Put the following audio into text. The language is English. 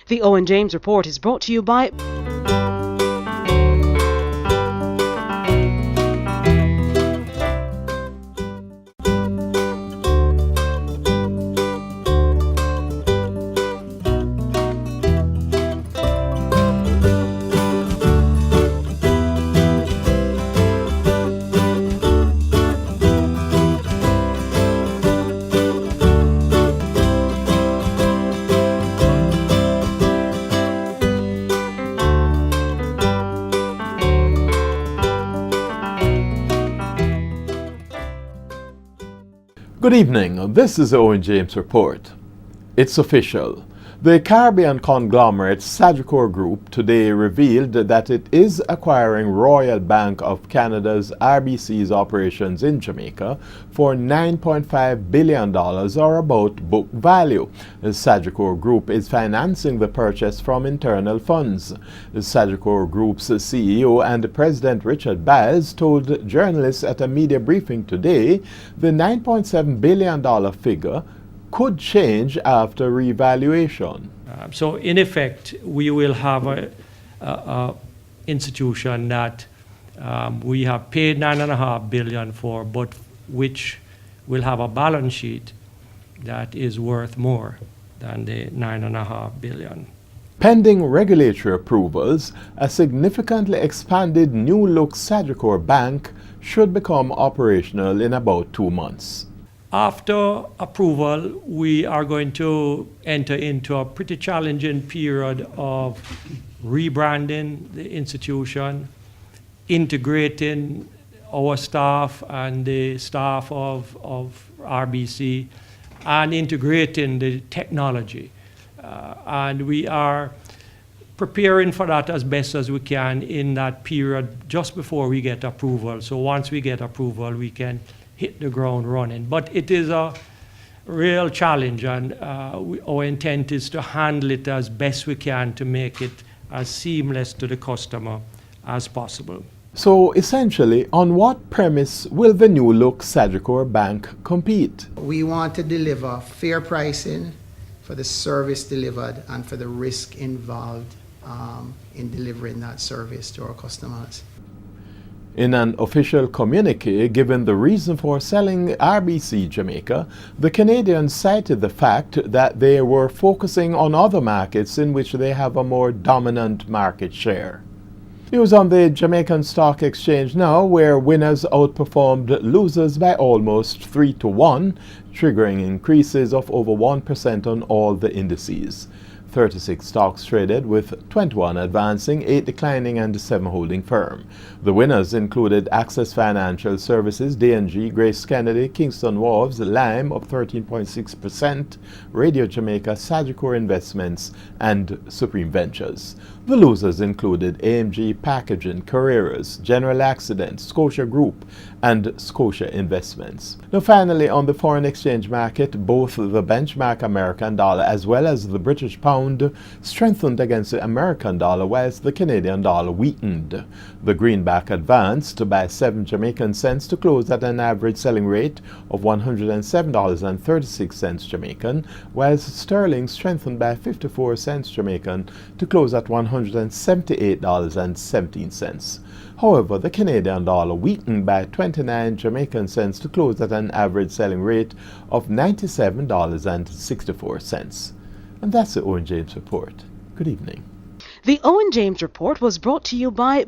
The Owen James Report is brought to you by Good evening, this is the Owen James Report. It's official. The Caribbean conglomerate Sagicor Group today revealed that it is acquiring Royal Bank of Canada's RBC's operations in Jamaica for $9.5 billion or about book value. The Sagicor Group is financing the purchase from internal funds. The Sagicor Group's CEO and President Richard Byles told journalists at a media briefing today the $9.7 billion figure could change after revaluation. So in effect, we will have a institution that we have paid $9.5 billion for, but which will have a balance sheet that is worth more than the $9.5 billion. Pending regulatory approvals, a significantly expanded new-look Sagicor Bank should become operational in about 2 months. After approval, we are going to enter into a pretty challenging period of rebranding the institution, integrating our staff and the staff of RBC, and integrating the technology. And we are preparing for that as best as we can in that period just before we get approval. So once we get approval, we can hit the ground running. But it is a real challenge, and our intent is to handle it as best we can to make it as seamless to the customer as possible. So essentially, on what premise will the new-look Sagicor Bank compete? We want to deliver fair pricing for the service delivered and for the risk involved in delivering that service to our customers. In an official communiqué given the reason for selling RBC Jamaica, the Canadians cited the fact that they were focusing on other markets in which they have a more dominant market share. News on the Jamaican Stock Exchange now, where winners outperformed losers by almost 3-1, triggering increases of over 1% on all the indices. 36 stocks traded, with 21 advancing, 8 declining, and 7 holding firm. The winners included Access Financial Services, D&G, Grace Kennedy, Kingston Wharves, Lime up 13.6%, Radio Jamaica, Sagicor Investments, and Supreme Ventures. The losers included AMG Packaging, Carreras, General Accident, Scotia Group, and Scotia Investments. Now finally, on the foreign exchange market, both the benchmark American dollar as well as the British pound strengthened against the American dollar, whilst the Canadian dollar weakened. The greenback advanced by 7 Jamaican cents to close at an average selling rate of $107.36 Jamaican, whilst sterling strengthened by 54 cents Jamaican to close at $178.17. However, the Canadian dollar weakened by 29 Jamaican cents to close at an average selling rate of $97.64. And that's the Owen James Report. Good evening. The Owen James Report was brought to you by